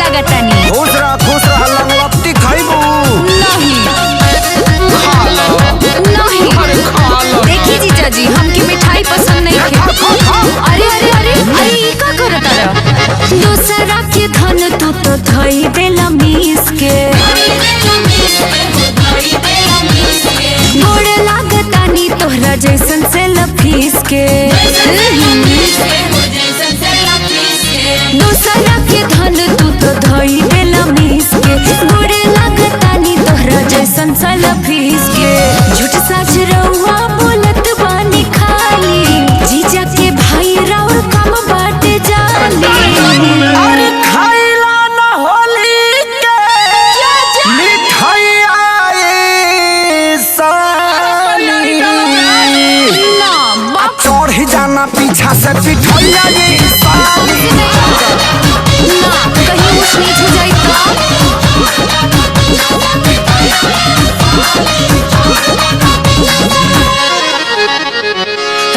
लगतानी। खुश रह लंगलत्ती खाइबू नहीं देखी जीजा जी हमके मिठाई पसंद नहीं है। अरे अरे अरे अरे ये का करत रहा? दूसरा के धन तू तो धई देला मीस के गोड़ लागतानी तोहरा जैसन से लफीस के। दूसरा के धन तू तो धई देला मीस के गोड़ लागतानी तोहरा जैसन से लफीस के। झूठ सच रहुआ बोलत बानी खाली जीजा के भाई राउर कम बाटे जाली। अरे खाइला ना होली के मिठाइया ये साली चढ़ जाना पीछा से पिठाइया ये साली ना कहीं ऊंच नीच हो जाई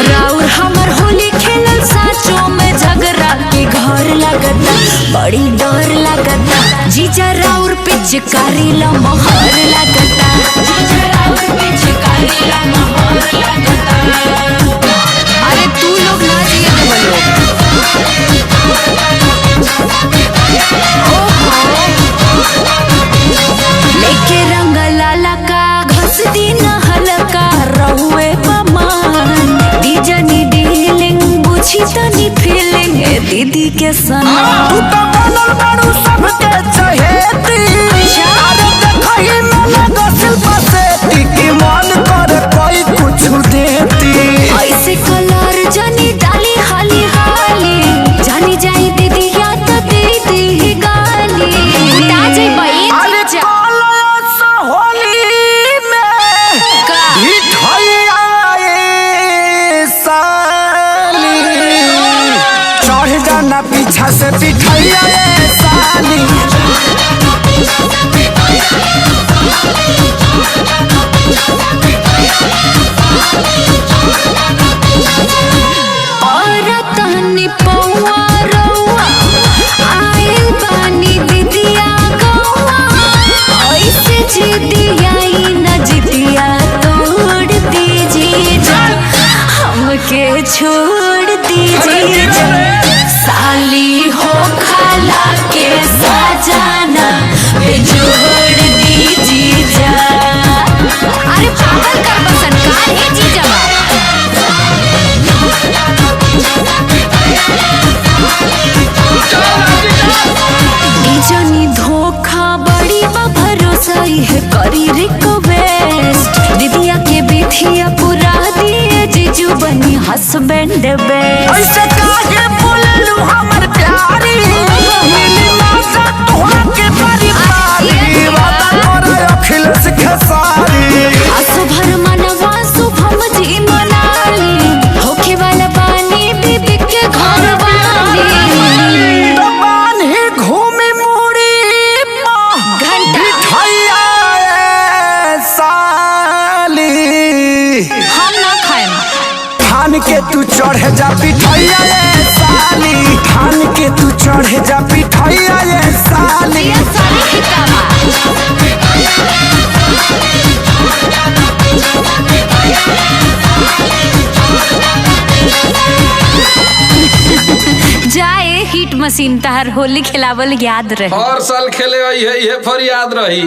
राउर हमर होली खेलल साचो में झगड़ा के घर लगता बड़ी डर लगता। जीजा राउर पिचकारी ला मोहर लगता। अरे तू लोग ना जिए लेके रंग लाला का घस दिन हल्का रहुए पमान दीजनी डीलिंग बुझी तनी फीलिंग दीदी के सना। तू तो बनल बारू सबके चहेती अरे देखही में लगा शिल्पा सेठी की मन करे कोई कुछ देती। ऐसे कलर जानी डाली हाली हाली जानी जाई दीदी या तो दीदी गाली कुटा जाई बई अरे कलसा होली में का मिठाइया ये साली चढ़ जाना पीछा से पिठाइया ये साली। और तहनी पौआ रौआ आइल बानी दीदिया गौआ ऐसे जिदिया न जिदिया तोड़ दीजिए जा हमके छोड़ दीजिए जा साली हो खाला के सजाना बेजोड़ दीजिए जा। अरे पागल कर बसन कार है जीजा जनी धोखा बड़ी भरोसा है करी रिक्वेस्ट दीदिया के बिथिया पूरा दिए जीजू बनी हस्बैंड बेस्ट। ऐसे काहे बोललू हमर प्यारी मिली मौजा तोहरा के बड़ी पारी वादा करे अखिलेश खेसारी। असुभर मनवा शुभम जी मनाली होके वाला पानी बीबी के घर वाली दबान ही घूमी मुड़ी घंटा मिठाइया ये साली हम ना खाएं। थान के तू चढ़ जा पिठाइया ये साली थान के तू चढ़ जा पिठाइया ये साली। ये सारी किताबा जाए हिट मशीन तहर होली खिलावल याद रहे। हर साल खेले है फरियाद रही।